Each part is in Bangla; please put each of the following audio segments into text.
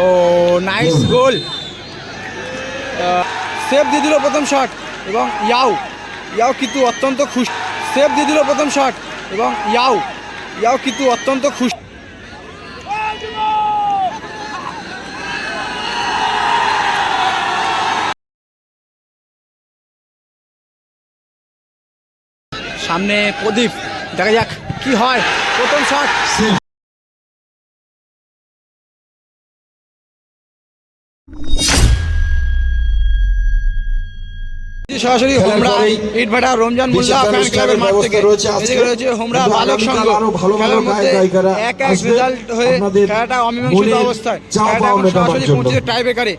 ও নাইস গোল, সেভ দিয়ে দিল প্রথম শট এবং ইয়াও কিন্তু অত্যন্ত খুশি, সেভ দিয়ে দিল প্রথম শট এবং ইয়াও কিন্তু অত্যন্ত খুশি। সামনে প্রদীপ, দেখা যাক কি হয়। প্রথম শট সরাসরি হোমরা ইটভাটা রমজান মোল্লা ফ্যান ক্লাবের মাঠ থেকে এদিকে রয়েছে হোমরা বালক সংঘ। খেলার মধ্যে 1-1 রেজাল্ট হয়ে খেলাটা অমীমাংসিত অবস্থায়, খেলাটা এখন সরাসরি পৌঁছেছে টাই ব্রেকারে।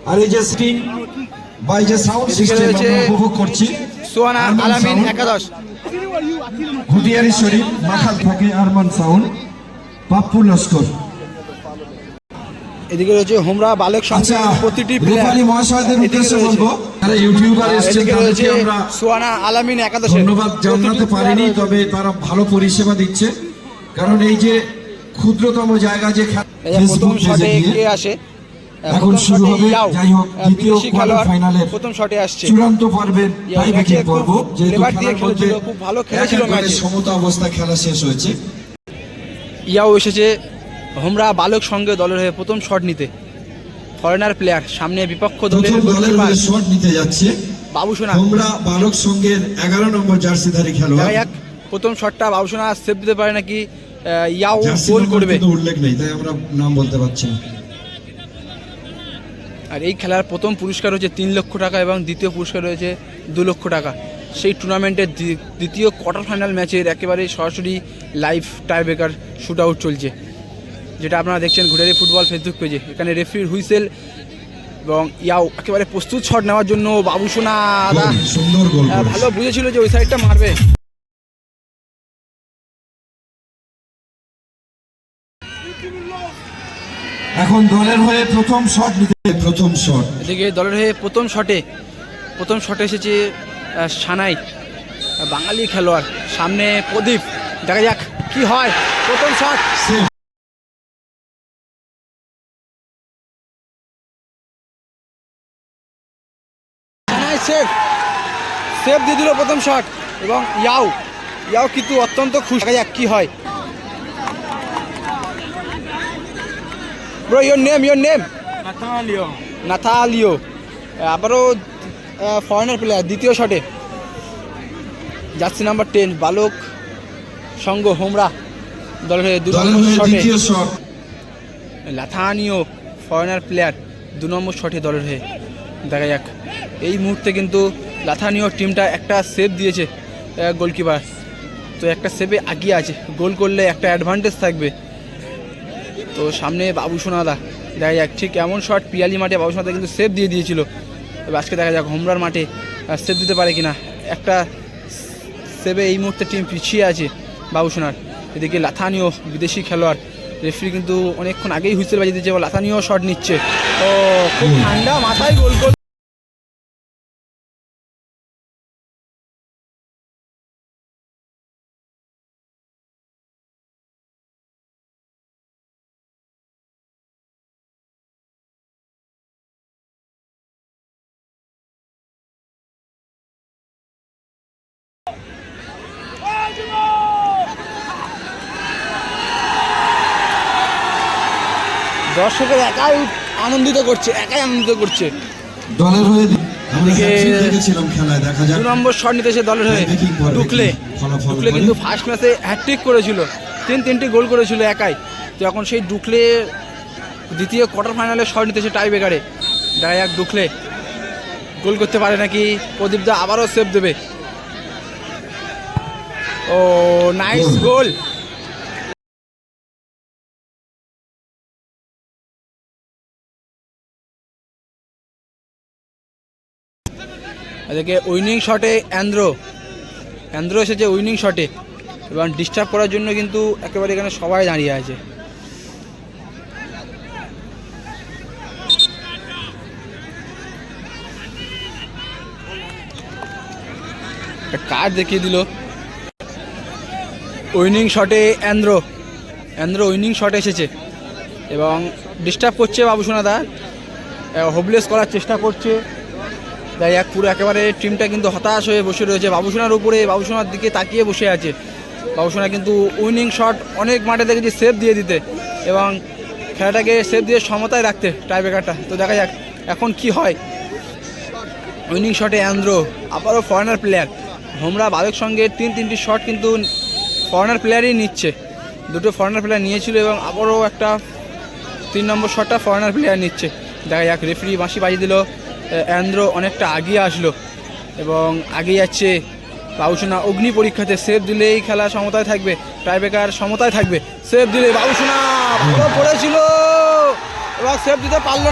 উপভোগ করছি সোহানা আলামিন একাদশ, ঘুটিয়ারি শরীফ, মাখাল থাকে আরমান সাউন্ড, পাপ্পু লস্কর। এদিকে রয়েছে হোমরা বালক সংঘের প্রতিটি প্লেয়ার। মহাশয়দের উদ্দেশ্যে বলবো যারা ইউটিউবার এসেছেন তাদেরকে আমরা সোহানা আলামিন একাদশ ধন্যবাদ জানাতে পারিনি, তবে তারা ভালো পরিষেবা দিচ্ছে। কারণ এই যে ক্ষুদ্রতম জায়গা যে প্রথম শটে কে আসে, এখন শুরু হবে, যাই হোক দ্বিতীয় কোয়ার্টার ফাইনালের প্রথম শটে আসছে চূড়ান্ত পর্বের টাই ব্রেকিং পর্ব। যেহেতু খেলার মধ্যে খুব ভালো খেলেছিল, ম্যাচে সমতা অবস্থা খেলা শেষ হয়েছে। ইয়াও এসেছে হোমরা বালক সংঘে দলের হয়ে প্রথম শট নিতে। ফরেনার প্লেয়ার, সামনে বিপক্ষ দলের শট নিতে যাচ্ছে বাবুসোনা। হোমরা বালক সংঘের 11 নম্বর জার্সিধারী খেলোয়াড়। প্রথম শটটা বাবুসোনা সেভ দিতে পারে নাকি ইয়াও গোল করবে, উল্লেখ নেই তাই আমরা নাম বলতে পারছি না। আর এই খেলার প্রথম পুরস্কার হচ্ছে 3 লক্ষ টাকা এবং দ্বিতীয় পুরস্কার রয়েছে 2 লক্ষ টাকা। সেই টুর্নামেন্টের দ্বিতীয় কোয়ার্টার ফাইনাল ম্যাচের একেবারে সরাসরি live tiebreaker shootout চলছে, যেটা আপনারা দেখছেন ঘুটারি ফুটবল ফেসবুক পেজে। এখানে রেফারির হুইসেল এবং ইয়াও একেবারে প্রস্তুত শট নেওয়ার জন্য। বাবুসোনা ভালো বুঝেছিল যে ওই সাইডটা মারবে। এখন দলের হয়ে প্রথম শট নিতে, প্রথম শট এদিকে দলের হয়ে প্রথম শটে এসেছে সানাই, বাঙালি খেলোয়াড়। সামনে প্রদীপ, দেখা যাক কি হয়। প্রথম শট সেভ দিয়ে দিল প্রথম শট এবং ইয়াও কিন্তু অত্যন্ত খুশি, দেখা যাক কি হয়। ব্রো, ইয়োর নেম নাথালিও, আবারও ফরেনার প্লেয়ার। দ্বিতীয় শটে জার্সি নাম্বার 10 বালক সংঘ হোমরা দলের হয়ে 2 নম্বর শটে লাথানিও, ফরেনার প্লেয়ার, 2 নম্বর শটে দলের হয়ে। দেখা যাক, এই মুহূর্তে কিন্তু লাথানিও টিমটা একটা সেভ দিয়েছে গোলকিপার, তো একটা সেভে এগিয়ে আছে। গোল করলে একটা অ্যাডভান্টেজ থাকবে। তো সামনে বাবুসোনাদা, দেখা যাক ঠিক এমন শট পিয়ালি মাঠে বাবুসোনাদা কিন্তু সেভ দিয়ে দিয়েছিল। তবে আজকে দেখা যাক হোমরার মাঠে সেভ দিতে পারে কিনা। একটা সেভে এই মুহূর্তে টিম পিছিয়ে আছে বাবুসোনার। এদিকে লাথানিও বিদেশি খেলোয়াড়, রেফারি কিন্তু অনেকক্ষণ আগেই হুইসেল বাজিয়ে দিচ্ছে এবং লাথানিও শট নিচ্ছে। ও খুব ঠান্ডা মাথায় গোল। দর্শকের একাই আনন্দিত করছে দলের হয়ে। দেখেছিলাম খেলায়, দেখা যাক 2 নম্বর শট নিতে এসে দলের হয়ে ঢুকলে কিন্তু ফার্স্ট ম্যাচে হ্যাটট্রিক করেছিল, 3টি গোল করেছিল একাই। তো এখন সেই ঢুকলে দ্বিতীয় কোয়ার্টার ফাইনালে শট নিতে এসে টাই ব্রেকারে। দেখা যাক ঢুকলে গোল করতে পারে নাকি। প্রদীপ দা আবারও সেভ দেবে। ও নাইস গোল, এদিকে উইনিং শটে অ্যান্দ্রো এসেছে উইনিং শটে এবং ডিস্টার্ব করার জন্য কিন্তু একেবারে এখানে সবাই দাঁড়িয়ে আছে। কার্ড দেখিয়ে দিল। উইনিং শটে অ্যান্দ্রো উইনিং শটে এসেছে এবং ডিস্টার্ব করছে বাবুসোনা দা, হোপলেস করার চেষ্টা করছে। তাই এক পুরো একেবারে টিমটা কিন্তু হতাশ হয়ে বসে রয়েছে বাবুসোনার উপরে, বাবুসোনার দিকে তাকিয়ে বসে আছে। বাবুসোনা কিন্তু উইনিং শট অনেক মাঠে দেখেছি সেভ দিয়ে দিতে এবং খেলাটাকে সেভ দিয়ে সমতায় রাখতে টাইব্রেকারটা। তো দেখা যাক এখন কি হয়। উইনিং শটে অ্যান্দ্রো, আবারও ফরেনার প্লেয়ার। হোমরা বাবের সঙ্গে তিনটি শট কিন্তু ফরেনার প্লেয়ারই নিচ্ছে, দুটো ফরেনার প্লেয়ার নিয়েছিল এবং আবারও একটা 3 নম্বর শটটা ফরেনার প্লেয়ার নিচ্ছে। দেখা যাক, রেফারি বাঁশি বাজিয়ে দিল, অ্যান্দ্রো অনেকটা আগিয়ে আসলো এবং আগিয়ে যাচ্ছে বাবুসোনা অগ্নি পরীক্ষাতে। সেভ দিলেই খেলা সমতায় থাকবে, টাইব্রেকার সমতায় থাকবে। সেভ দিলে বাবুসোনা ভালো পড়েছিল এবং সেভ দিতে পারল না।